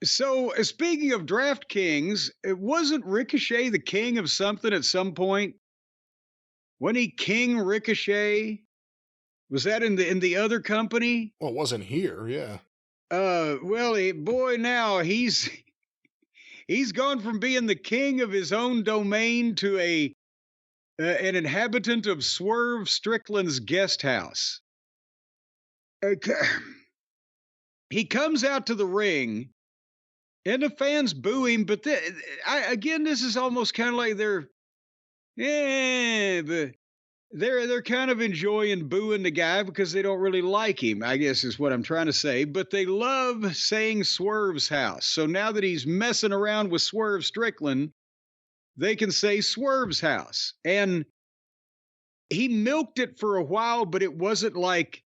So, speaking of DraftKings, it wasn't Ricochet the king of something at some point? When he King Ricochet? Was that in the other company? Well, it wasn't here, yeah. Well, boy, now he's gone from being the king of his own domain to an inhabitant of Swerve Strickland's guest house. Okay. He comes out to the ring, and the fans boo him. But again, this is almost kind of like but they're kind of enjoying booing the guy because they don't really like him, I guess is what I'm trying to say. But they love saying Swerve's house. So now that he's messing around with Swerve Strickland, they can say Swerve's house. And he milked it for a while, but it wasn't like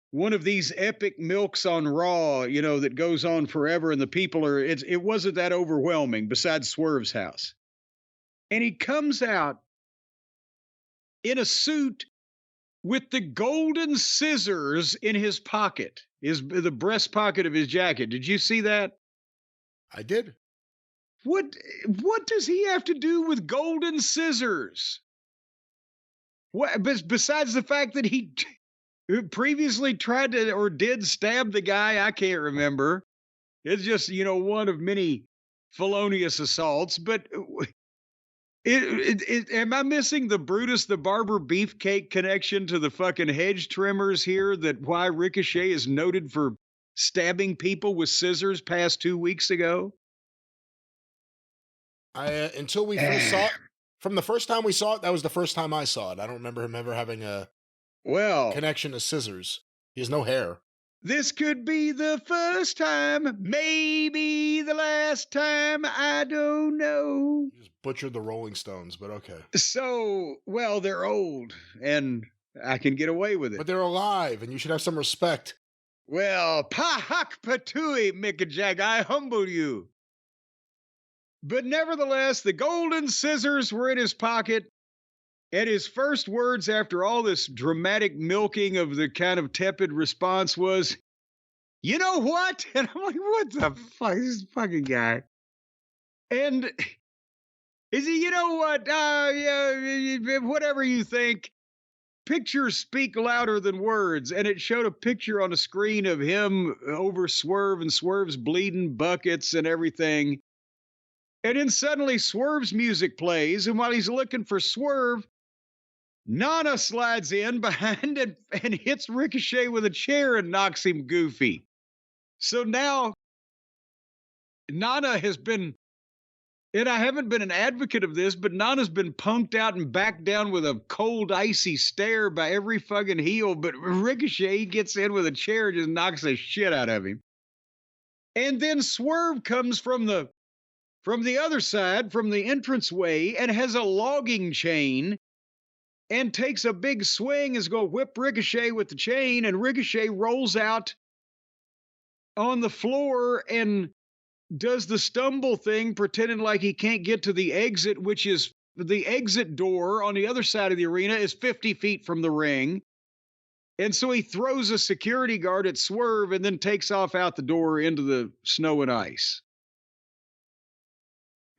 one of these epic milks on Raw, that goes on forever and the people it wasn't that overwhelming besides Swerve's house. And he comes out in a suit with the golden scissors in his pocket, the breast pocket of his jacket. Did you see that? I did. What what does he have to do with golden scissors? What besides the fact that he previously tried to or did stab the guy? I can't remember. It's just, one of many felonious assaults, but am I missing the Brutus the Barber Beefcake connection to the fucking hedge trimmers here? That why Ricochet is noted for stabbing people with scissors past 2 weeks ago? Until we first saw it, from the first time we saw it, that was the first time I saw it. I don't remember him ever having a Well, connection to scissors. He has no hair. this could be the first time, maybe the last time, I don't know. He just butchered the Rolling Stones, but okay. So, well, they're old and I can get away with But it. they're alive, and you should have some respect. Well, pahak patui, Mick Jag, I humble you. But nevertheless, the golden scissors were in his pocket, and his first words after all this dramatic milking of the kind of tepid response was, "You know what?" And I'm like, what the fuck? This fucking guy. And is he, you know what? Yeah, whatever you think, pictures speak louder than words. And it showed a picture on a screen of him over Swerve and Swerve's bleeding buckets and everything. And then suddenly Swerve's music plays. And while he's looking for Swerve, Nana slides in behind and hits Ricochet with a chair and knocks him goofy. So now Nana has been, and I haven't been an advocate of this, but Nana's been punked out and backed down with a cold, icy stare by every fucking heel. But Ricochet gets in with a chair and just knocks the shit out of him. And then Swerve comes from the other side, from the entranceway, and has a logging chain and takes a big swing, is going to whip Ricochet with the chain, and Ricochet rolls out on the floor and does the stumble thing, pretending like he can't get to the exit, which is the exit door on the other side of the arena is 50 feet from the ring. And so he throws a security guard at Swerve and then takes off out the door into the snow and ice.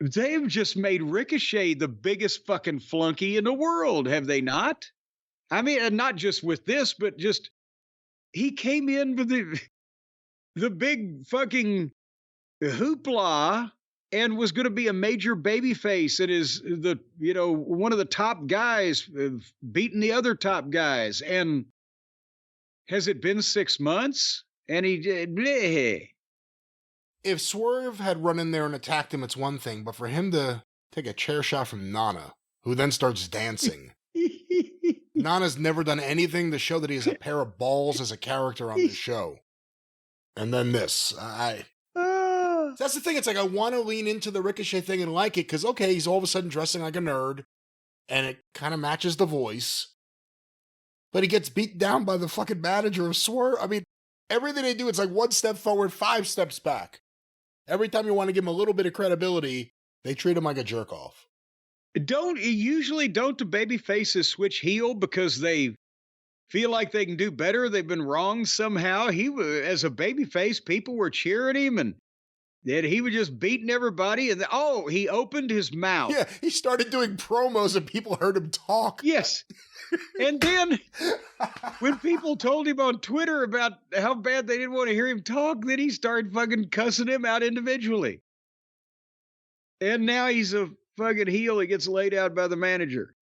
They've just made Ricochet the biggest fucking flunky in the world, have they not? I mean, and not just with this, but just he came in with the big fucking hoopla and was going to be a major baby face and is one of the top guys, beating the other top guys. And has it been 6 months? And he did bleh. If Swerve had run in there and attacked him, it's one thing, but for him to take a chair shot from Nana, who then starts dancing. Nana's never done anything to show that he has a pair of balls as a character on this show. And then this. That's the thing. It's like I want to lean into the Ricochet thing and like it, because, okay, he's all of a sudden dressing like a nerd, and it kind of matches the voice. But he gets beat down by the fucking manager of Swerve. I mean, everything they do, it's like 1 step forward, 5 steps back. Every time you want to give him a little bit of credibility, they treat him like a jerk off. Don't the baby faces switch heel because they feel like they can do better? They've been wrong somehow. He was, as a baby face, people were cheering him, and That he was just beating everybody. And he opened his mouth. Yeah, he started doing promos and people heard him talk. Yes. And then when people told him on Twitter about how bad they didn't want to hear him talk, then he started fucking cussing him out individually. And now he's a fucking heel. He gets laid out by the manager.